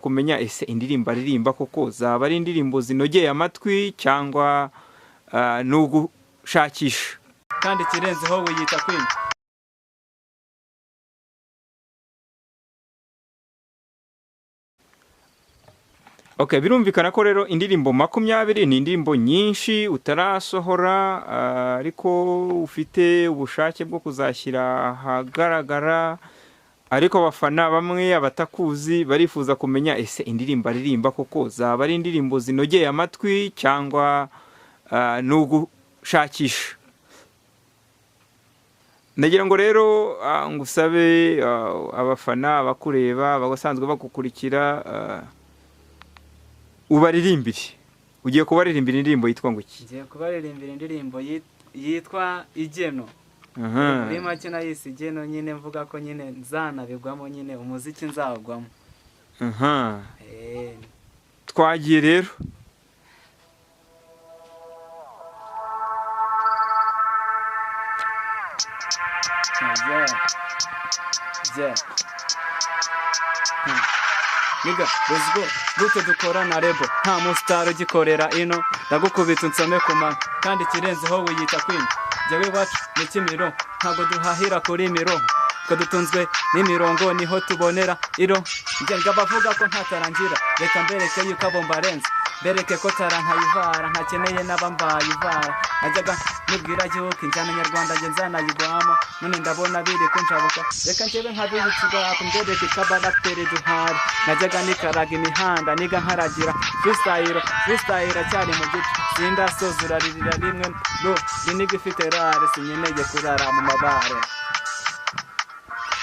kumenya ese indirimbo aririmba koko zaba ari indirimbo zinogeye amatwi cyangwa n'ugushakisha kandi kirenzeho wiyita kwimba. Okay, birumvikana ko rero indirimbo 20 ni indirimbo nyinshi utarasohora, ariko ufite ubushake bwo kuzashyira hagaragara, ariko abafana bamwe abatakuzi barifuza kumenya ese indirimbo aririmba koko zaba ari indirimbo zinogeye amatwi cyangwa n'ugushakisha. Nagira ngo rero ngusabe abafana abakureba basanzwe bagukurikira ubaririmbire. Ugiye kubaririmbira indirimbo yitwa ngo iki? Ngiye kubaririmbira indirimbo yitwa Igeno. Muri make nayise Igeno, nyine mvuga ko nyine nzanabigwamo, nyine umuziki nzawugwamo. Twagiye rero. Niga, let's go. Gute dukora na rebo, nta mustar ugikorera ino, ndagukubita unsome kumana, kandi kirenzeho wiyita kwimba. Jewe wacu ni Kimiro, ntago duhahira kuri miro, ko dutunzwe n'imirongo niho tubonera iro. Nge ngabavuga ko ntatarangira, reka mbereke yuko abo mbarenze, bereke ko tarankayivara, ntakeneye n'abambaye ivara. Najyaga nibwira yuko injyana nyarwanda nge nzanayigwamo, none ndabona biri kunshabuka, reka njyewe nkabihitira kumbereke kabaraperi duhari. Najyaga nikaraga imihanda niga nkaragira freestyle cyari mu gice, sindasoza uraririra rimwe do biniga ifite rare, sinyeneye kurara mu mabare.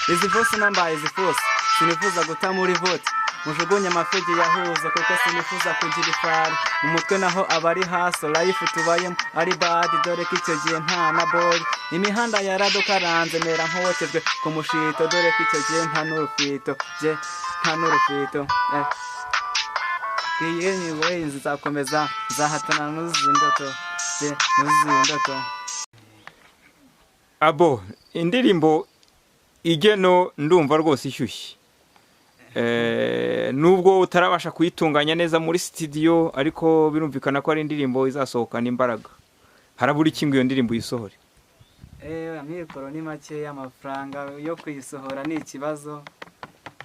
Izi vose nambaye izi fose, sinifuza guta muri vote, mujugunye amafegi yahuza kuko sinifuza kugira ifari. Mu mutwe naho abari haso, life tubayemo ari bad, dore ko icyo gihe nta na boy. Imihanda yaradukaranze mera nk'uwotejwe ku mushito, dore ko icyo gihe nta n'urufito, nta n'urufito. Anyway, nzakomeza nzahatana n'uzindoto, n'uzindoto. Abo indirimbo Igeno ndumva rwose ishyushye. Nubwo utarabasha kuyitunganya neza muri studio, ariko birumvikana ko ari indirimbo izasohokana imbaraga. Harabura iki ngo iyo ndirimbo yisohore? Amikoro ni make y'amafaranga yo kuyisohora ni ikibazo.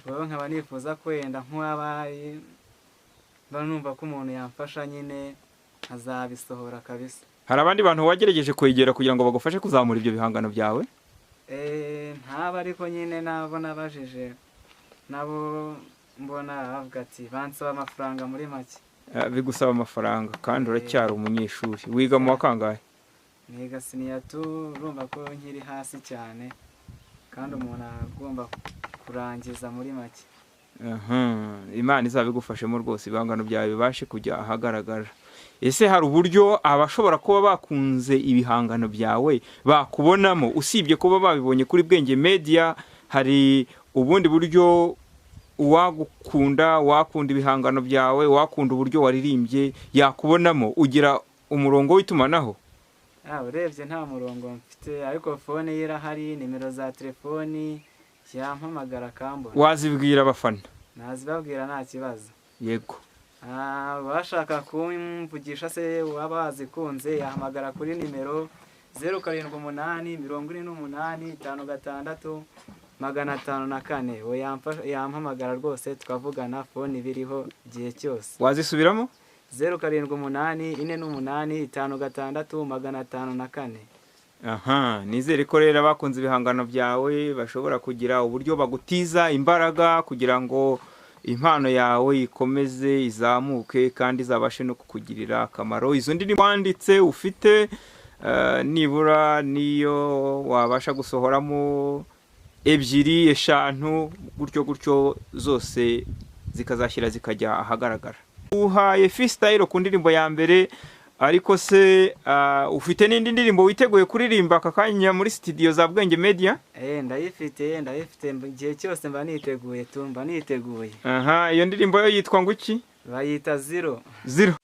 Wowe nkaba nifuza kwenda nk'abaye banumva ko umuntu yamfasha, nyine azabisohora kabisa. Hari abandi bantu wagerageje kwegera kugira ngo bagufashe kuzamura ibyo bihangano byawe? Ntaba, ariko nyine nabo nabajije, nabo mbona bavuga ati bansaba amafaranga muri make. Bigusaba amafaranga kandi uracyari umunyeshuri. Wiga mu wakangahe? Niga siniyatu, urumva ko nkiri hasi cyane, kandi umuntu agomba kurangiza muri make. Imana izabigufashemo rwose, ibihangano byawe bibashe kujya ahagaragara. Ese hari uburyo abashobora kuba bakunze ibihangano byawe bakubonamo, usibye kuba babibonye kuri Bwenge Media? Hari ubundi buryo uwagukunda, wakunda ibihangano byawe, wakunda uburyo waririmbye yakubonamo? Ugira umurongo w'itumanaho? Urebye nta murongo mfite, ariko phone ye irahari, nimero za telefoni yampamagara kambona. Wazibwira abafana? Nazibabwira nta kibazo. Yego. Bashaka kumvugisha se waba wazikunze yahamagara kuri nimero 0788565554. we yampamagara rwose tukavugana, phone biriho gihe cyose. Wazisubiramo? 0788565554. Nizere ko rero abakunze ibihangano byawe bashobora kugira uburyo bagutiza imbaraga kugira ngo impano yawe ikomeze izamuke kandi izabashe no kukugirira akamaro. Izo ndirimbo wanditse ufite, nibura niyo wabasha gusohoramo 2, 5 gutyo zose zikazashyira zikajya ahagaragara. Uhaye freestyle ku ndirimbo ya mbere, ariko se ufite n'indi ndirimbo witeguye kuririmba aka kanya muri studio za Bwenge Media? Ndayifite igihe cyose mba niteguye, tumba niteguye. Iyo ndirimbo yo yitwa ngo iki? Bayita Zero. Zero.